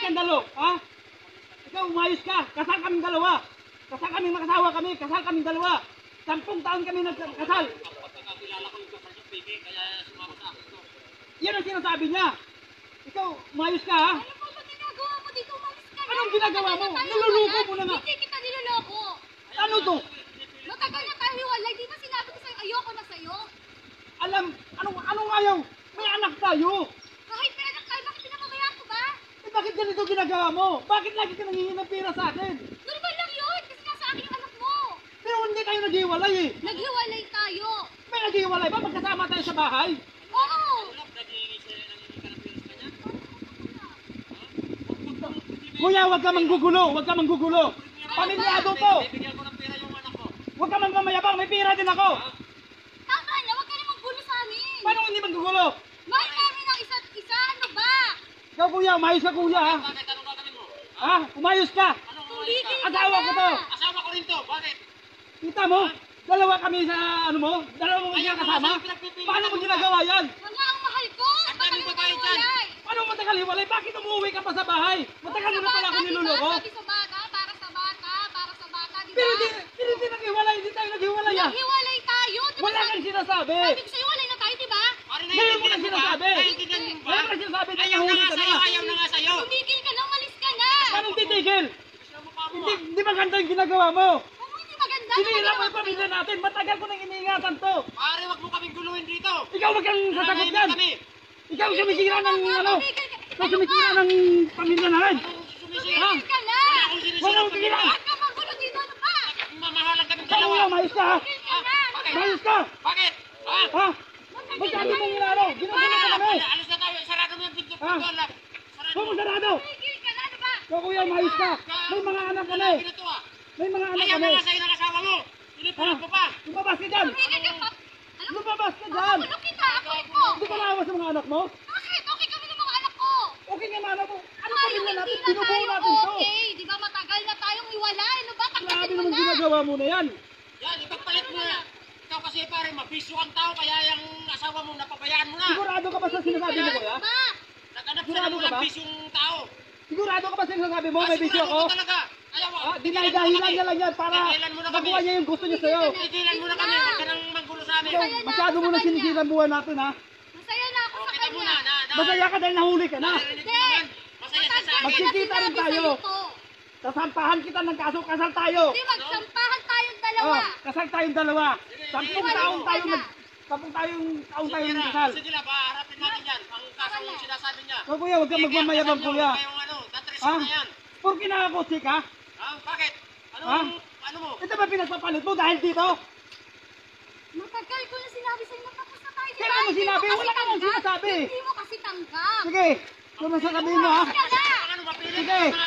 iskandalo, ha? Ikaw, umayos ka. Kasal kaming dalawa. Kasal kaming makasawa kami. Kasal kaming dalawa. 10 taon kami nagkasal. Pagkakilala ko yung kasal niyo, Piggy, kaya sumama sa akin to. Yan ang sinasabi niya. Ikaw, umayos ka, ha? Ano po ba ginagawa mo dito? Umalis ka na. Anong ginagawa mo? Matagal na tayo Niluluko hiwalay. mo na nga. Hindi kita niloloko. Ano to? Matagal na tayo hiwalay. Di ba sinabi ko sa'yo, ayoko na sa'yo? Alam, anong ayaw? May anak tayo. Kahit may anak tayo, bakit pinapabayaan ko ba? Eh, bakit ganito ginagawa mo? Bakit lagi ka nanghihingi ng pera sa akin? Normal lang yun. Kasi nasa akin yung anak mo. Pero hindi tayo naghiwalay eh. Naghiwalay tayo. May naghiwalay ba? Magkasama tayo sa bahay. Oo. Naghihingi siya ng pera sa kanya? Kuya, huwag ka manggugulo. Huwag ka manggugulo. Pamilyado to. Bibigyan ko ng pera yung anak ko. Huwag ka mangmamayabang. May pera din ako. Tama na, huwag ka na maggulo sa amin. Paano hindi manggugulo? Mahal kami ng isa't isa. Ano ba? Ikaw kuya, umayos ka kuya ha. Bakit? Anong gagawin mo? Ha? Umayos ka. Anong Tumigil umayos ka? ka Asawa ko to. na. Asawa ko rin to. Bakit? Kita mo? Dalawa kami sa ano mo? Dalawa mo Ayaw siya mo kasama? kasi pinagpipilitan Paano mo mo ginagawa yan? Mga ang mahal ko. Ang Baka daming naman babae dyan. hiwalay. Paano matagal hiwalay? Bakit umuwi ka pa sa bahay? Matagal mo na pala ako niluloko. Sabi sa bata, para sa bata, di ba? Pero hindi naghiwalay. Hindi tayo naghiwalay ah. Naghiwalay tayo. Di ba Wala kang sinasabi. sabi ko sa'yo, walay na tayo, di ba? Pare, Ngayon mo na naiintindihan mo ba? sinasabi. Naiintindihan mo ba? Ngayon mo na sinasabi na Ayaw na nahuli nga ka sa'yo. na. Ayaw na nga sa'yo. Tumigil ka na, umalis ka na. Anong titigil? Gusto mo pa mo Hindi, ah. hindi maganda yung ginagawa mo. Ano hindi maganda? Sinira mo yung pamilya natin. Matagal ko nang iniingatan to. Pare, wag mo kaming guluhin dito. Ikaw wag kang sasagot yan. Kami. Ikaw sumisira ng ano. Ikaw sumisira ng pamilya natin. Anong sumisira? Ha? Tumigil ka na. Wala akong Wala sinisira. akong tigilan. Huwag ka magulo dito, ano ba? Mamahalan kaming Ikaw dalawa. kuya, mayos ka ha. Tumigil ka na. Bakit? Mayos ka. Bakit? Ha? Ha? Masyado mong inano. Ginugulo ka kami. Alis na tayo. Sarado mo yung pinto. Ha? Sarado Huwag mo sarado. Tumigil ka na, ano ba? Ikaw kuya, mayos ka. May mga anak kami. Ginito ah. May mga anak Ayaw kami. na nga sa'yo ng asawa mo. Pinipulat mo pa. Lumabas ka dyan. Tumigil ka pa. Lumabas ka dyan. Magulo kita, ako'y ko. Hindi ka naawa sa mga anak mo? Bakit? Okay kami ng mga anak ko. Okay nga mga anak mo. Ano Tayo, pamilya natin? hindi na Binubuo tayo natin to. okay. Di ba matagal na tayong iwalay? Ano ba? Grabe Pagkasin mo naman na. ginagawa mo na yan. Yan, ipagpalit mo na. Ikaw kasi pare, mabisyo kang tao, kaya yung asawa mo, napabayaan mo na. Sigurado ka ba sa sinasabi mo kuya? Ba? Naghanap Sigurado siya ng ka walang ba? bisyong tao. Sigurado ka ba sa sinasabi mo? May bisyo Sigurado ako? ko talaga. Ayaw, Ah, dinahidahilan niya lang yan para Dahilan mo na kami. makuha niya yung gusto niya sa'yo. Tigilan mo na kami, huwag ka nang manggulo sa amin. Ikaw, masyado mo na sinisira ang buhay natin ha. Masaya na ako O, sa kita mo na, kanya. Masaya ka dahil nahuli ka na. Naririnig mo naman. Masaya siya sa akin. Magkikita rin tayo. Sasampahan kita ng kaso, kasal tayo. Hindi, magsampahan tayong dalawa. Oh, kasal tayong dalawa. 10 taong tayo ka na. 10 taong tayo Sige na, nagkasal. sige na, harapin natin yan. Ang kasong sinasabi niya. So kuya, huwag kang magmamayabang kuya. Kayong ano, tatresin Ha? na yan. Porque nakakotse ka? Ha? Bakit? Ha? Ano mo? Ito ba pinagpapalit mo dahil dito? Matagal ko na sinabi sa'yo, matapos na tayo. Kailan mo sinabi? Wala ka nang sinasabi. Hindi mo kasi tanggap. Sige, kung sasabihin mo ha. Ka na. Ano, mapilit Sige. ka na.